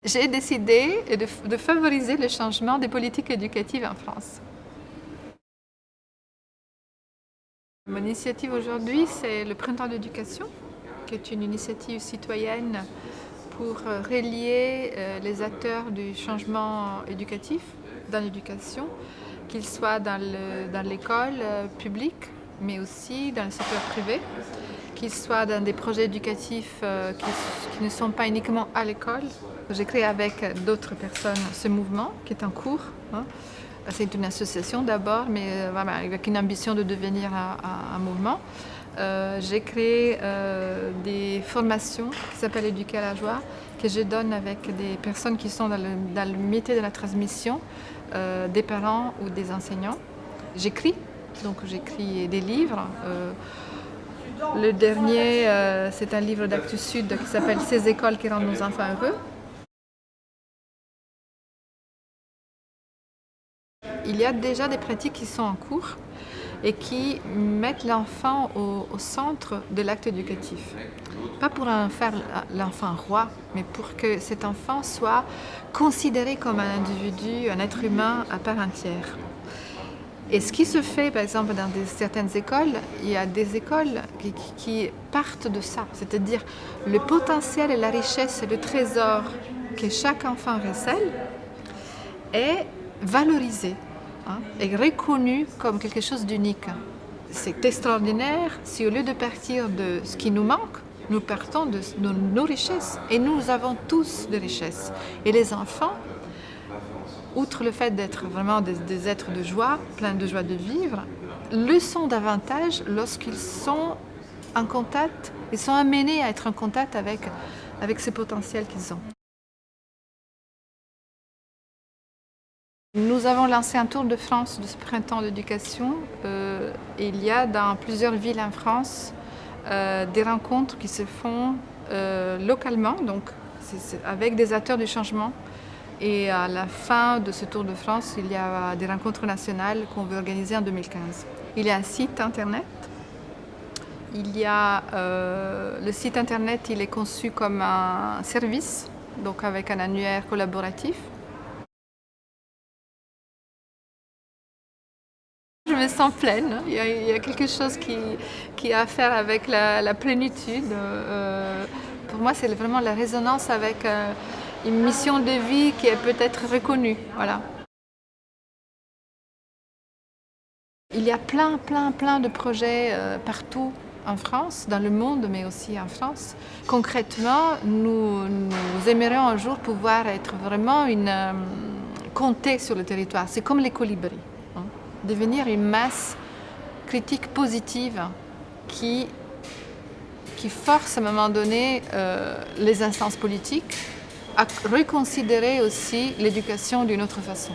J'ai décidé de favoriser le changement des politiques éducatives en France. Mon initiative aujourd'hui, c'est le Printemps d'éducation, qui est une initiative citoyenne pour relier les acteurs du changement éducatif dans l'éducation, qu'ils soient dans l'école publique, mais aussi dans le secteur privé, qu'ils soient dans des projets éducatifs qui ne sont pas uniquement à l'école. J'ai créé avec d'autres personnes ce mouvement qui est en cours. C'est une association d'abord, mais avec une ambition de devenir un mouvement. J'ai créé des formations qui s'appellent Éduquer à la joie, que je donne avec des personnes qui sont dans le métier de la transmission, des parents ou des enseignants. J'écris, donc j'écris des livres. Le dernier, c'est un livre d'Actu Sud qui s'appelle « Ces écoles qui rendent nos enfants heureux ». Il y a déjà des pratiques qui sont en cours et qui mettent l'enfant au centre de l'acte éducatif. Pas pour en faire l'enfant roi, mais pour que cet enfant soit considéré comme un individu, un être humain à part entière. Et ce qui se fait, par exemple, dans certaines écoles, il y a des écoles qui partent de ça, c'est-à-dire le potentiel et la richesse et le trésor que chaque enfant recèle est valorisé est reconnu comme quelque chose d'unique. C'est extraordinaire si au lieu de partir de ce qui nous manque, nous partons de nos richesses. Et nous avons tous des richesses. Et les enfants, outre le fait d'être vraiment des êtres de joie, pleins de joie de vivre, le sont davantage lorsqu'ils sont en contact, ils sont amenés à être en contact avec ce potentiel qu'ils ont. Nous avons lancé un tour de France de ce printemps d'éducation. Il y a dans plusieurs villes en France des rencontres qui se font localement, donc avec des acteurs du changement. Et à la fin de ce tour de France, il y a des rencontres nationales qu'on veut organiser en 2015. Il y a un site internet. Le site internet, il est conçu comme un service, donc avec un annuaire collaboratif. Je me sens pleine, il y a quelque chose qui a à faire avec la plénitude. Pour moi, c'est vraiment la résonance avec une mission de vie qui est peut-être reconnue. Voilà. Il y a plein de projets partout en France, dans le monde, mais aussi en France. Concrètement, nous aimerions un jour pouvoir être vraiment compter sur le territoire. C'est comme les colibris. Devenir une masse critique positive qui force à un moment donné les instances politiques à reconsidérer aussi l'éducation d'une autre façon.